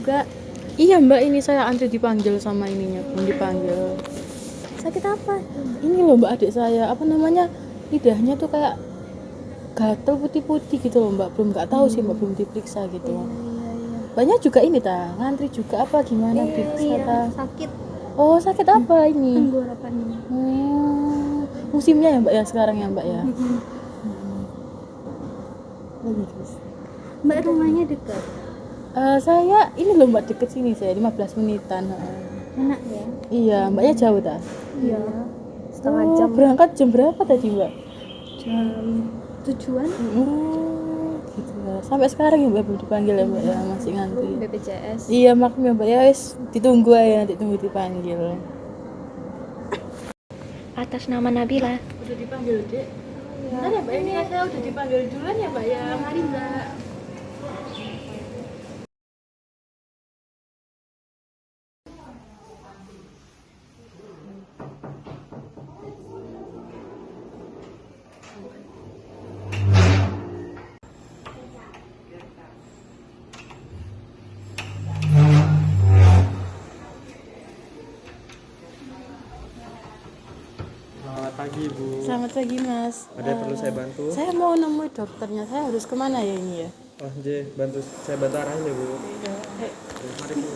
juga. Iya mbak, ini saya antri dipanggil sama ininya, belum dipanggil. Sakit apa? Ini loh mbak, adik saya, apa namanya, lidahnya tuh kayak gatel putih-putih gitu loh mbak, belum, nggak tahu sih mbak, belum diperiksa gitu. Iya. Banyak juga ini ta, ngantri juga apa gimana diperiksa ta? Sakit Oh sakit apa ini? tenggorokannya. Musimnya ya mbak ya sekarang ya mbak ya. Terus. Mbak rumahnya dekat. Saya ini loh mbak, deket sini saya 15 menitan. Enak ya? Iya, mbaknya jauh ta? Iya. Setengah jam. Berangkat jam berapa tadi mbak? Jam 7-an. Gitu ya. Sampai sekarang ya mbak belum dipanggil ya mbak ya, masih ngantri. BPJS. Iya makanya mbak ya, wis ditunggu aja, nanti tunggu dipanggil. Atas nama Nabila. Udah dipanggil dek. Bentar ya mbak, ini saya udah dipanggil duluan ya mbak ya. Mari mbak. Selamat pagi Bu. Selamat pagi mas. Ada yang perlu saya bantu? Saya mau nemui dokternya, saya harus kemana ya ini ya? Oh J, saya bantu arahin ya Bu. Mari Bu.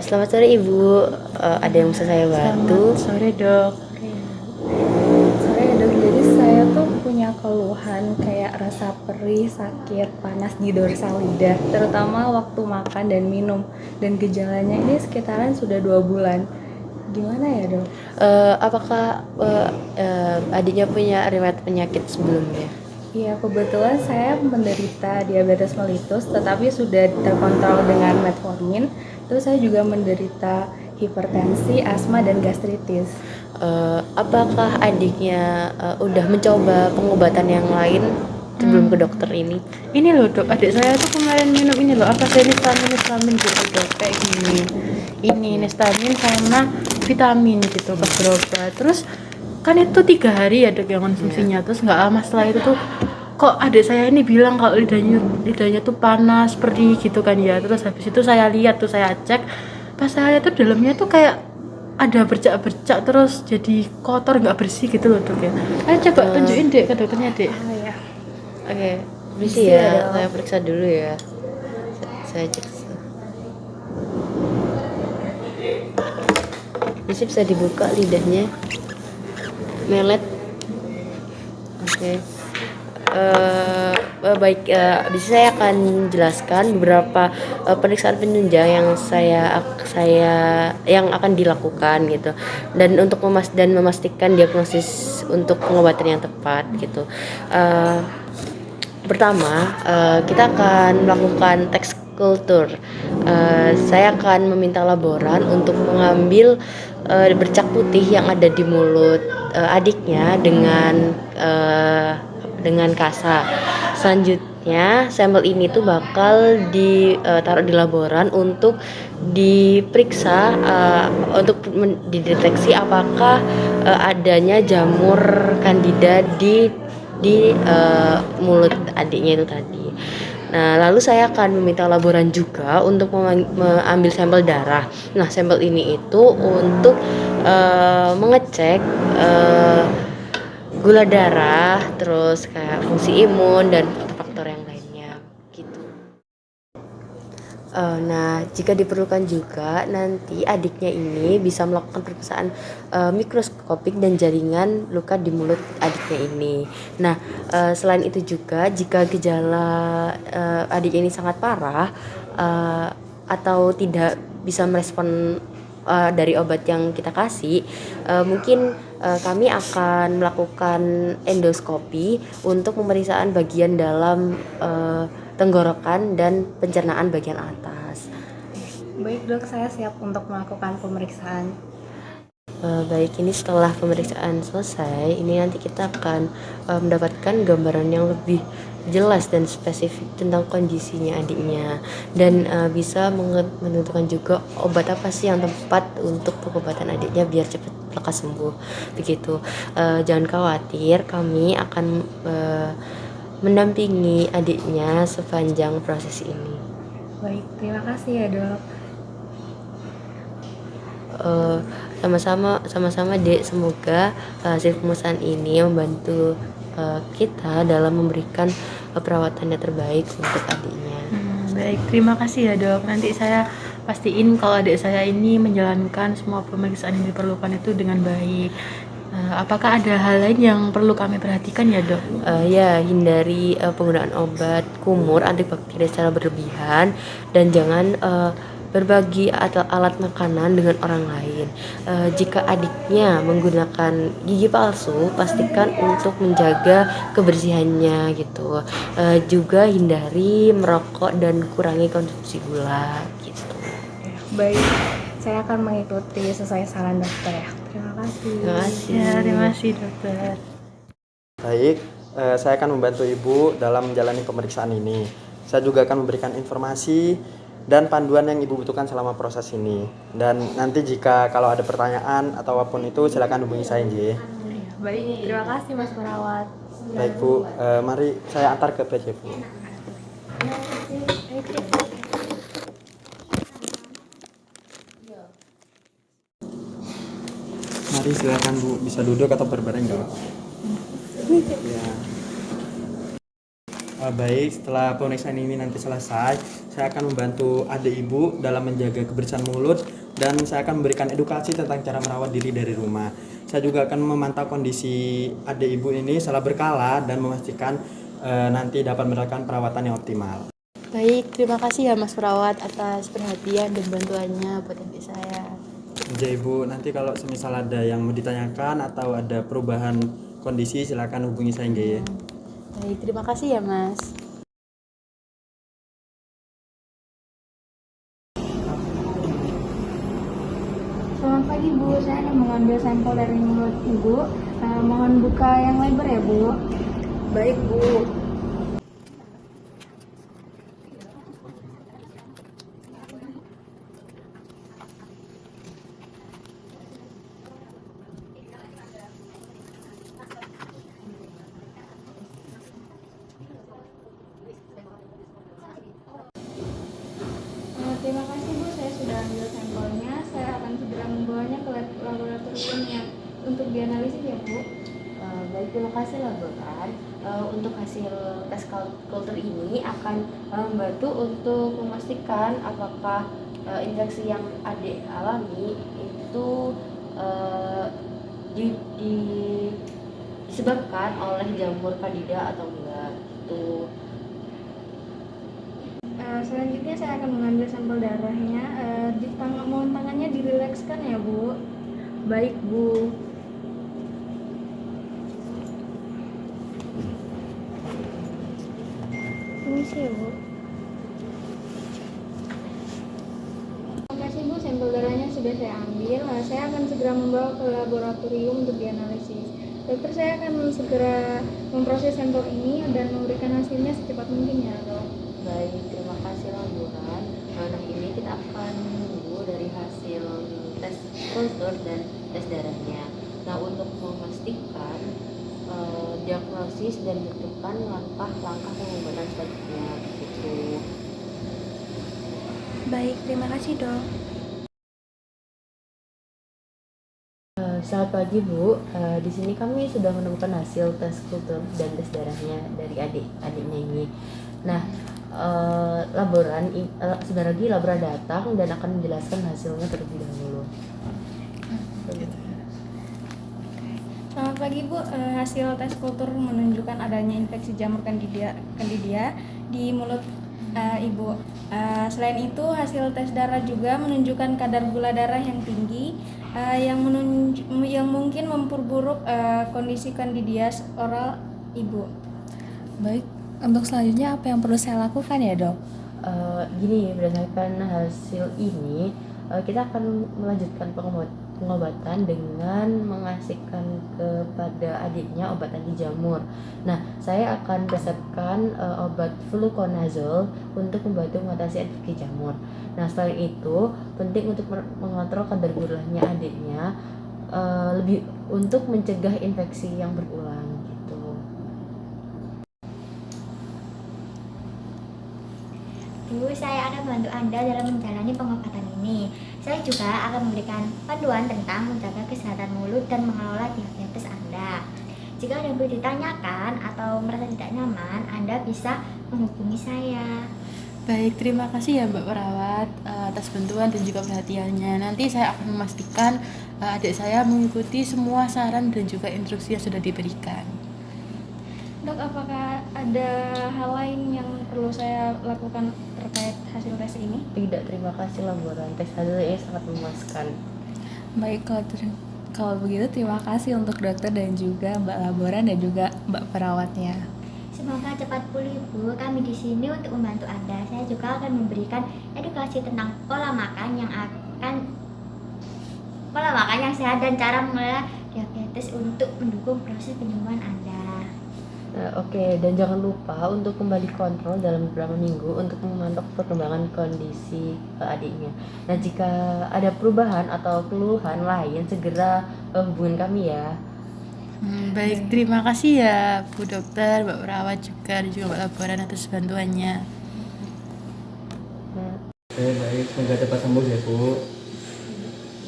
Selamat sore Ibu, ada yang bisa saya bantu? Sore dok. Sore dok, jadi saya tuh punya keluhan kayak rasa perih, sakit, panas di dorsal lidah, terutama waktu makan dan minum. Dan gejalanya ini sekitaran sudah 2 bulan. Gimana ya dok? Apakah adiknya punya riwayat penyakit sebelumnya? Iya, kebetulan saya menderita diabetes mellitus, tetapi sudah terkontrol dengan metformin. Terus saya juga menderita hipertensi, asma, dan gastritis. Apakah adiknya udah mencoba pengobatan yang lain sebelum ke dokter ini? Ini loh dok, adik saya tuh kemarin minum ini loh, apa sih, nestamin gitu dok, kayak gini. Ini nestamin sama vitamin gitu pas berobat. Terus kan itu 3 hari ya dok yang konsumsinya, terus nggak lama setelah itu tuh kok adik saya ini bilang kalau lidahnya tuh panas, perih gitu kan ya. Terus habis itu saya lihat tuh, saya cek, pas saya lihat tuh dalamnya tuh kayak ada bercak-bercak, terus jadi kotor, nggak bersih gitu loh dok ya. Ayo coba tunjukin dek ke dokternya dek. Oh ya. Oke, bisa ya, saya periksa dulu ya. Saya cek. Bisa dibuka lidahnya. Melet. Oke. Baik, bisa saya akan jelaskan beberapa pemeriksaan penunjang yang yang akan dilakukan gitu, dan untuk memastikan diagnosis untuk pengobatan yang tepat gitu. Pertama, kita akan melakukan teks kultur. Saya akan meminta laboran untuk mengambil bercak putih yang ada di mulut adiknya dengan kasa. Selanjutnya, sampel ini tuh bakal ditaruh di laboran untuk diperiksa untuk dideteksi apakah adanya jamur candida di mulut adiknya itu tadi. Nah, lalu saya akan meminta laboran juga untuk mengambil sampel darah. Nah, sampel ini itu untuk mengecek gula darah, terus kayak fungsi imun dan faktor-faktor yang lainnya gitu. Nah, jika diperlukan juga nanti adiknya ini bisa melakukan pemeriksaan mikroskopik dan jaringan luka di mulut adiknya ini. Nah, selain itu juga jika gejala adik ini sangat parah atau tidak bisa merespon dari obat yang kita kasih, mungkin kami akan melakukan endoskopi untuk pemeriksaan bagian dalam tenggorokan dan pencernaan bagian atas. Baik dok, saya siap untuk melakukan pemeriksaan. Baik, ini setelah pemeriksaan selesai, ini nanti kita akan mendapatkan gambaran yang lebih jelas dan spesifik tentang kondisinya adiknya, dan bisa menentukan juga obat apa sih yang tepat untuk pengobatan adiknya biar cepat lekas sembuh begitu. Jangan khawatir, kami akan mendampingi adiknya sepanjang proses ini. Baik, terima kasih ya dok. Sama-sama Dek, semoga hasil pemeriksaan ini membantu kita dalam memberikan perawatan yang terbaik untuk adiknya. Baik, terima kasih ya dok. Nanti saya pastiin kalau adik saya ini menjalankan semua pemeriksaan yang diperlukan itu dengan baik. Apakah ada hal lain yang perlu kami perhatikan ya dok? Ya, hindari penggunaan obat kumur antibakteri secara berlebihan, dan jangan berbagi atau alat makanan dengan orang lain. Jika adiknya menggunakan gigi palsu, pastikan untuk menjaga kebersihannya gitu. Juga hindari merokok dan kurangi konsumsi gula gitu. Baik, saya akan mengikuti sesuai saran dokter ya. Terima kasih. Terima kasih. Ya, terima kasih dokter. Baik, saya akan membantu Ibu dalam menjalani pemeriksaan ini. Saya juga akan memberikan informasi dan panduan yang Ibu butuhkan selama proses ini. Dan nanti jika kalau ada pertanyaan atau apapun itu, silakan hubungi saya, Nji. Baik, terima kasih Mas Perawat. Baik Bu, mari saya antar ke PC Bu. Mari silakan Bu, bisa duduk atau berbaring nggak? Ya. Baik, setelah pemeriksaan ini nanti selesai, saya akan membantu adik Ibu dalam menjaga kebersihan mulut, dan saya akan memberikan edukasi tentang cara merawat diri dari rumah. Saya juga akan memantau kondisi adik Ibu ini secara berkala dan memastikan nanti dapat mendapatkan perawatan yang optimal. Baik, terima kasih ya Mas Perawat atas perhatian dan bantuannya buat adik saya. Jadi Ibu, nanti kalau semisal ada yang mau ditanyakan atau ada perubahan kondisi, silakan hubungi saya ya. Baik, terima kasih ya Mas. Selamat pagi Bu, saya akan mengambil sampel dari mulut Ibu. Mohon buka yang lebar ya Bu. Baik Bu. Terima kasih Bu, saya sudah ambil sampelnya. Saya akan segera membawanya ke laboratorium yang untuk dianalisis ya Bu. Baik, terima kasih laboran. Untuk hasil tes kultur ini akan membantu untuk memastikan apakah infeksi yang adik alami itu disebabkan oleh jamur Candida atau enggak gitu. Selanjutnya saya akan mengambil sampel darahnya. Mohon tangannya dirilekskan ya Bu. Baik Bu. Permisi ya Bu. Terima kasih Bu, sampel darahnya sudah saya ambil. Saya akan segera membawa ke laboratorium untuk dianalisis. Dokter, saya akan segera memproses sampel ini dan memberikan hasilnya secepat mungkin ya dok. Baik, terima kasih laboran. Nah, ini kita akan menunggu dari hasil tes kultur dan tes darahnya. Nah, untuk memastikan diagnosis dan menentukan langkah-langkah pengobatan selanjutnya gitu. Baik, terima kasih dok. Selamat pagi Bu, di sini kami sudah menemukan hasil tes kultur dan tes darahnya dari adiknya ini. Nah, sebentar lagi laboran datang dan akan menjelaskan hasilnya terlebih dahulu. Selamat pagi Bu, hasil tes kultur menunjukkan adanya infeksi jamur Candida di mulut Ibu. Selain itu, hasil tes darah juga menunjukkan kadar gula darah yang tinggi yang mungkin memperburuk kondisi Candidias oral Ibu. Baik, untuk selanjutnya apa yang perlu saya lakukan ya dok? Gini, berdasarkan hasil ini kita akan melanjutkan pengobatan dengan mengasihkan kepada adiknya obat anti jamur. Nah, saya akan resepkan obat fluconazole untuk membantu mengatasi alergi jamur. Nah, selain itu penting untuk mengontrol kadar gulanya adiknya, lebih untuk mencegah infeksi yang berulang gitu. Bu, saya akan membantu Anda dalam menjalani pengobatan ini. Saya juga akan memberikan panduan tentang menjaga kesehatan mulut dan mengelola diabetes Anda. Jika ada yang perlu ditanyakan atau merasa tidak nyaman, Anda bisa menghubungi saya. Baik, terima kasih ya Mbak Perawat atas bantuan dan juga perhatiannya. Nanti saya akan memastikan adik saya mengikuti semua saran dan juga instruksi yang sudah diberikan. Dok, apakah ada hal lain yang perlu saya lakukan terkait hasil tes ini? Tidak, terima kasih laboran. Tes hasilnya sangat memuaskan. Baik, kalau begitu terima kasih untuk dokter dan juga Mbak Laboran dan juga Mbak perawatnya. Semoga cepat pulih, Bu. Kami di sini untuk membantu Anda. Saya juga akan memberikan edukasi tentang pola makan yang sehat dan cara mengelola diabetes untuk mendukung proses penyembuhan Anda. Oke, dan jangan lupa untuk kembali kontrol dalam beberapa minggu untuk memantau perkembangan kondisi adiknya. Nah, jika ada perubahan atau keluhan lain, segera hubungi kami ya. Baik, terima kasih ya Bu Dokter, Mbak Perawat juga dan juga Mbak Laboran atas bantuannya. Oke, baik, semoga cepat sembuh ya Bu.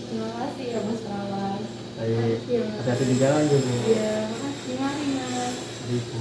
Terima kasih ya Mas Perawat. Baik, hati-hati di jalan ya Bu. Iya, makasih. Mari Mas. Baik, Bu.